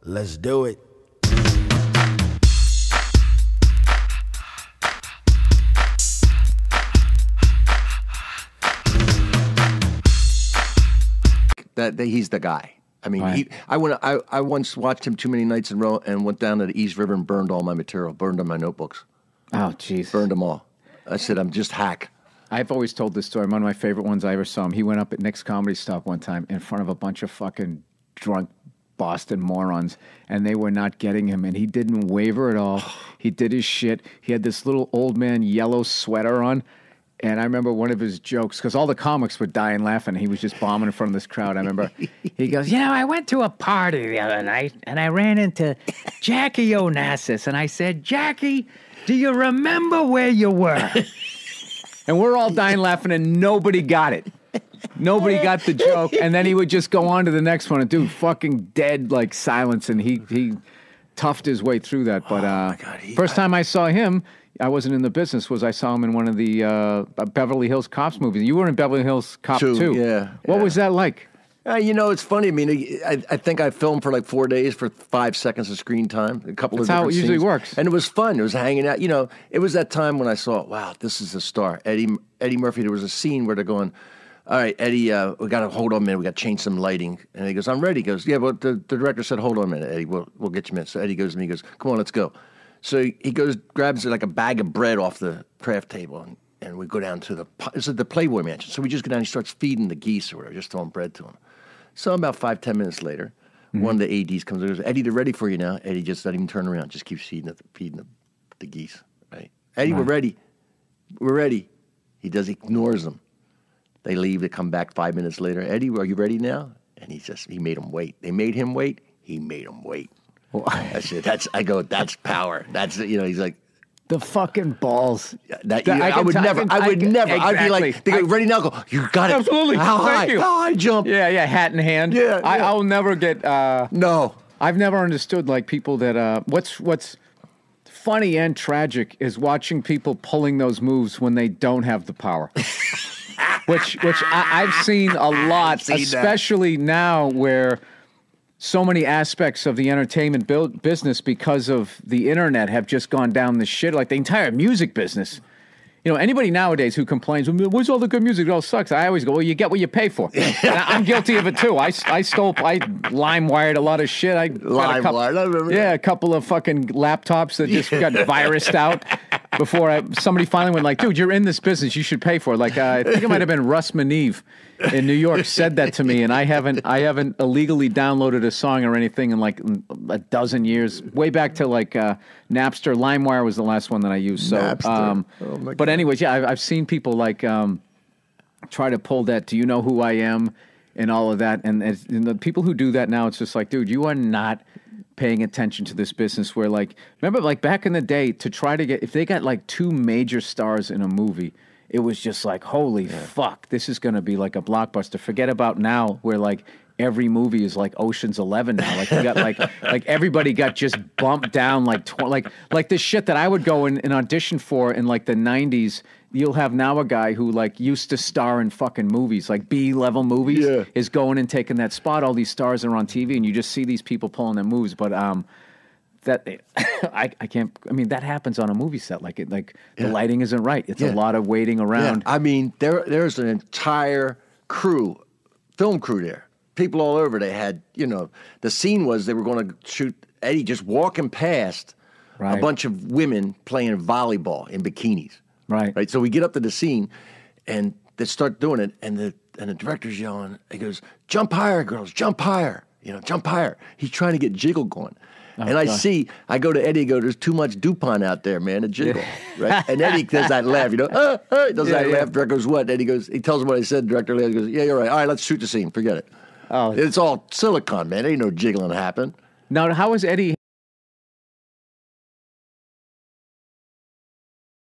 Let's do it. That he's the guy. I mean, Right. I once watched him too many nights in a row and went down to the East River and burned all my material, burned all my notebooks, Oh, jeez. burned them all. I said, I'm just hack. I've always told this story. One of my favorite ones I ever saw him. He went up at Nick's Comedy Stop one time in front of a bunch of fucking drunk Boston morons, and they were not getting him, and he didn't waver at all. He did his shit. He had this little old man yellow sweater on, and I remember one of his jokes, because all the comics were dying laughing. He was just bombing in front of this crowd. I remember he goes, I went to a party the other night, and I ran into Jackie Onassis, and I said, Jackie, do you remember where you were? And we're all dying laughing, and nobody got it. Nobody got the joke. And then he would just go on to the next one and do fucking dead, like, silence. And he toughed his way through that. But first time I saw him, I wasn't in the business, I saw him in one of the Beverly Hills Cops movies. You were in Beverly Hills Cop 2. Yeah. What was that like? It's funny. I mean, I think I filmed for like 4 days for 5 seconds of screen time. A couple That's of different how it usually scenes. works. And it was fun. It was hanging out. It was that time when I saw, wow, this is a star. Eddie Murphy. There was a scene where they're going, all right, Eddie, we got to hold on a minute. We got to change some lighting. And he goes, I'm ready. He goes, yeah, but the director said, hold on a minute, Eddie. We'll get you a minute. So Eddie goes to me. He goes, come on, let's go. So he goes, grabs like a bag of bread off the craft table, and we go down to the Playboy Mansion. So we just go down. He starts feeding the geese or whatever, just throwing bread to them. So about 5-10 minutes later, one of the ADs comes and goes, Eddie, they're ready for you now. Eddie just doesn't even turn around, just keeps feeding the geese. Right? Eddie, we're ready. We're ready. He ignores them. They leave. They come back 5 minutes later. Eddie, are you ready now? And he made them wait. They made him wait. He made them wait. Well, That's it. That's power. That's he's like. the fucking balls. I would never. I'd be like, they go, ready now? Go, you got it. Absolutely. How high? Thank you. How high jump? Yeah, hat in hand. Yeah, I'll never get... No. I've never understood, like, people that... What's funny and tragic is watching people pulling those moves when they don't have the power. which I've seen a lot, especially now where... so many aspects of the entertainment business because of the internet have just gone down the shit, like the entire music business. Anybody nowadays who complains, where's all the good music? It all sucks. I always go, well, you get what you pay for. And I'm guilty of it too. I LimeWired a lot of shit. LimeWired, I remember. Yeah, a couple of fucking laptops that just got virused out before somebody finally went like, dude, you're in this business. You should pay for it. Like, I think it might have been Russ Maneve in New York said that to me, and I haven't illegally downloaded a song or anything in like a dozen years. Way back to like Napster. LimeWire was the last one that I used. So, but anyways, yeah, I've seen people like try to pull that. Do you know who I am? And all of that, and the people who do that now, it's just like, dude, you are not paying attention to this business. Where like, remember, like back in the day, to try to get if they got like 2 major stars in a movie. It was just like, holy fuck, this is going to be like a blockbuster. Forget about now where like every movie is like Ocean's 11 now. Like you got like everybody got just bumped down like this shit that I would go and audition for in like the 90s. You'll have now a guy who like used to star in fucking movies, like B-level movies, is going and taking that spot. All these stars are on TV and you just see these people pulling their moves. But that I can't. I mean, that happens on a movie set. The lighting isn't right. It's a lot of waiting around. Yeah. I mean, there's an entire film crew there. People all over. They had, the scene was they were going to shoot Eddie just walking past a bunch of women playing volleyball in bikinis. Right. So we get up to the scene, and they start doing it, and the director's yelling. He goes, "Jump higher, girls! Jump higher! Jump higher!" He's trying to get jiggle going. And I go to Eddie and go, there's too much DuPont out there, man, to jiggle. Right? And Eddie does that laugh, he does that laugh. Director goes, what? Eddie goes, he tells him what I said. Director goes, yeah, you're right. All right, let's shoot the scene. Forget it. Oh, it's all silicone, man. There ain't no jiggling happen. Now, how is Eddie